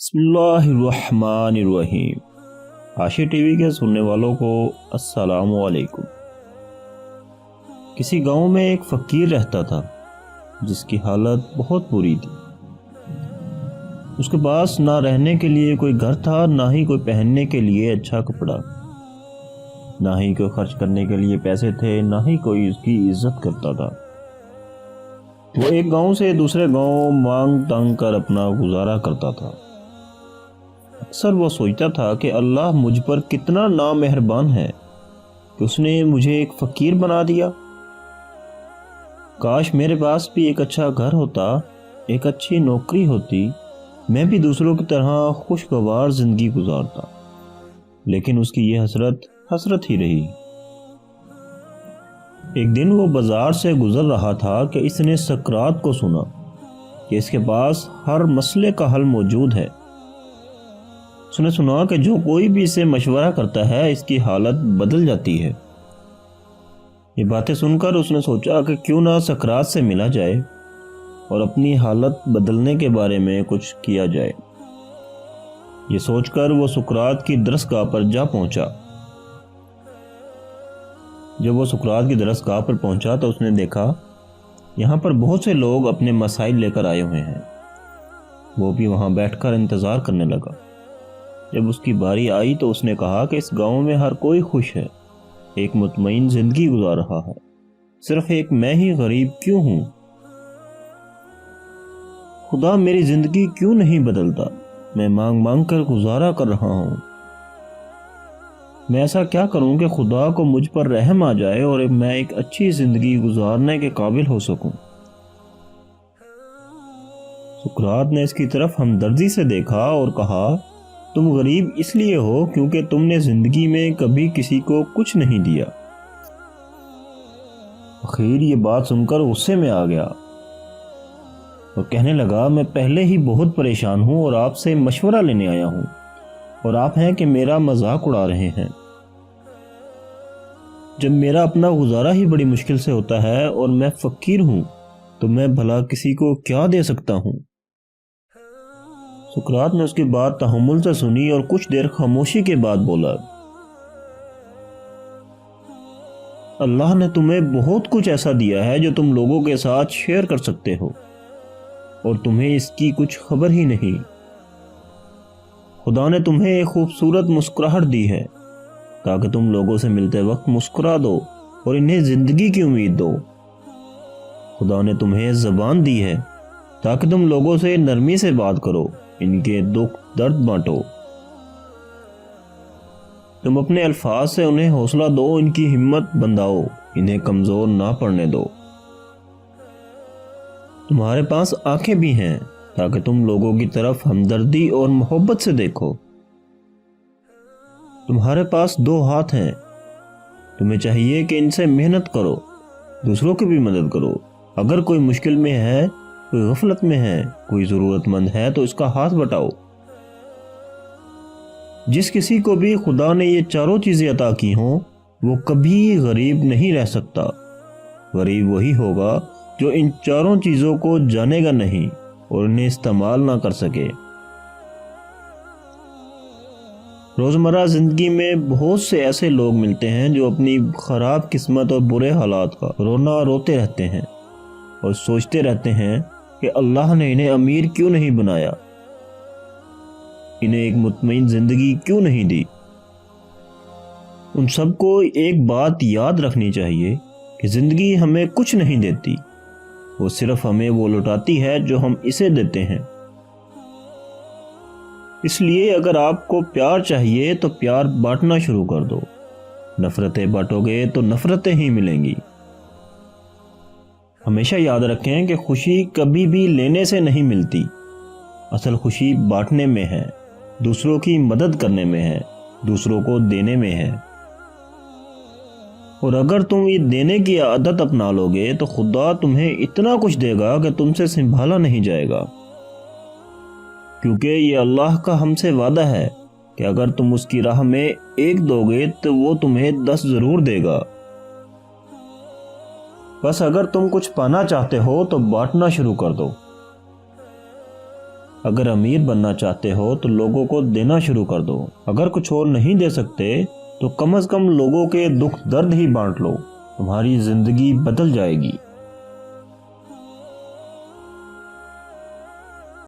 بسم اللہ الرحمن الرحیم۔ عاشق ٹی وی کے سننے والوں کو السلام علیکم۔ کسی گاؤں میں ایک فقیر رہتا تھا جس کی حالت بہت بری تھی۔ اس کے پاس نہ رہنے کے لیے کوئی گھر تھا، نہ ہی کوئی پہننے کے لیے اچھا کپڑا، نہ ہی کوئی خرچ کرنے کے لیے پیسے تھے، نہ ہی کوئی اس کی عزت کرتا تھا۔ وہ ایک گاؤں سے دوسرے گاؤں مانگ تانگ کر اپنا گزارا کرتا تھا۔ اکثر وہ سوچتا تھا کہ اللہ مجھ پر کتنا نامہربان ہے کہ اس نے مجھے ایک فقیر بنا دیا۔ کاش میرے پاس بھی ایک اچھا گھر ہوتا، ایک اچھی نوکری ہوتی، میں بھی دوسروں کی طرح خوشگوار زندگی گزارتا۔ لیکن اس کی یہ حسرت ہی رہی۔ ایک دن وہ بازار سے گزر رہا تھا کہ اس نے سقراط کو سنا کہ اس کے پاس ہر مسئلے کا حل موجود ہے۔ اس نے سنا کہ جو کوئی بھی اسے مشورہ کرتا ہے اس کی حالت بدل جاتی ہے۔ یہ باتیں سن کر اس نے سوچا کہ کیوں نہ سقراط سے ملا جائے اور اپنی حالت بدلنے کے بارے میں کچھ کیا جائے۔ یہ سوچ کر وہ سقراط کی درسگاہ پر جا پہنچا۔ جب وہ سقراط کی درسگاہ پر پہنچا تو اس نے دیکھا یہاں پر بہت سے لوگ اپنے مسائل لے کر آئے ہوئے ہیں۔ وہ بھی وہاں بیٹھ کر انتظار کرنے لگا۔ جب اس کی باری آئی تو اس نے کہا کہ اس گاؤں میں ہر کوئی خوش ہے، ایک مطمئن زندگی گزار رہا ہے، صرف ایک میں ہی غریب کیوں ہوں؟ خدا میری زندگی کیوں نہیں بدلتا؟ میں مانگ مانگ کر گزارا کر رہا ہوں۔ میں ایسا کیا کروں کہ خدا کو مجھ پر رحم آ جائے اور میں ایک اچھی زندگی گزارنے کے قابل ہو سکوں؟ سقراط نے اس کی طرف ہمدردی سے دیکھا اور کہا، تم غریب اس لیے ہو کیونکہ تم نے زندگی میں کبھی کسی کو کچھ نہیں دیا۔ فقیر یہ بات سن کر غصے میں آ گیا اور کہنے لگا، میں پہلے ہی بہت پریشان ہوں اور آپ سے مشورہ لینے آیا ہوں، اور آپ ہیں کہ میرا مذاق اڑا رہے ہیں۔ جب میرا اپنا گزارا ہی بڑی مشکل سے ہوتا ہے اور میں فقیر ہوں تو میں بھلا کسی کو کیا دے سکتا ہوں؟ سقراط نے اس کی بات تحمل سے سنی اور کچھ دیر خاموشی کے بعد بولا، اللہ نے تمہیں بہت کچھ ایسا دیا ہے جو تم لوگوں کے ساتھ شیئر کر سکتے ہو، اور تمہیں اس کی کچھ خبر ہی نہیں۔ خدا نے تمہیں ایک خوبصورت مسکراہٹ دی ہے تاکہ تم لوگوں سے ملتے وقت مسکرا دو اور انہیں زندگی کی امید دو۔ خدا نے تمہیں زبان دی ہے تاکہ تم لوگوں سے نرمی سے بات کرو، ان کے دکھ درد بانٹو۔ تم اپنے الفاظ سے انہیں حوصلہ دو، ان کی ہمت بندھاؤ، انہیں کمزور نہ پڑنے دو۔ تمہارے پاس آنکھیں بھی ہیں تاکہ تم لوگوں کی طرف ہمدردی اور محبت سے دیکھو۔ تمہارے پاس دو ہاتھ ہیں، تمہیں چاہیے کہ ان سے محنت کرو، دوسروں کی بھی مدد کرو۔ اگر کوئی مشکل میں ہے، کوئی غفلت میں ہے، کوئی ضرورت مند ہے تو اس کا ہاتھ بٹاؤ۔ جس کسی کو بھی خدا نے یہ چاروں چیزیں عطا کی ہوں وہ کبھی غریب نہیں رہ سکتا۔ غریب وہی ہوگا جو ان چاروں چیزوں کو جانے گا نہیں اور انہیں استعمال نہ کر سکے۔ روزمرہ زندگی میں بہت سے ایسے لوگ ملتے ہیں جو اپنی خراب قسمت اور برے حالات کا روتے رہتے ہیں اور سوچتے رہتے ہیں کہ اللہ نے انہیں امیر کیوں نہیں بنایا، انہیں ایک مطمئن زندگی کیوں نہیں دی۔ ان سب کو ایک بات یاد رکھنی چاہیے کہ زندگی ہمیں کچھ نہیں دیتی، وہ صرف ہمیں وہ لوٹاتی ہے جو ہم اسے دیتے ہیں۔ اس لیے اگر آپ کو پیار چاہیے تو پیار بانٹنا شروع کر دو، نفرتیں بانٹو گے تو نفرتیں ہی ملیں گی۔ ہمیشہ یاد رکھیں کہ خوشی کبھی بھی لینے سے نہیں ملتی، اصل خوشی بانٹنے میں ہے، دوسروں کی مدد کرنے میں ہے، دوسروں کو دینے میں ہے۔ اور اگر تم یہ دینے کی عادت اپنا لو گے تو خدا تمہیں اتنا کچھ دے گا کہ تم سے سنبھالا نہیں جائے گا، کیونکہ یہ اللہ کا ہم سے وعدہ ہے کہ اگر تم اس کی راہ میں ایک دو گے تو وہ تمہیں 10 ضرور دے گا۔ بس اگر تم کچھ پانا چاہتے ہو تو بانٹنا شروع کر دو۔ اگر امیر بننا چاہتے ہو تو لوگوں کو دینا شروع کر دو، اگر کچھ اور نہیں دے سکتے تو کم از کم لوگوں کے دکھ درد ہی بانٹ لو، تمہاری زندگی بدل جائے گی۔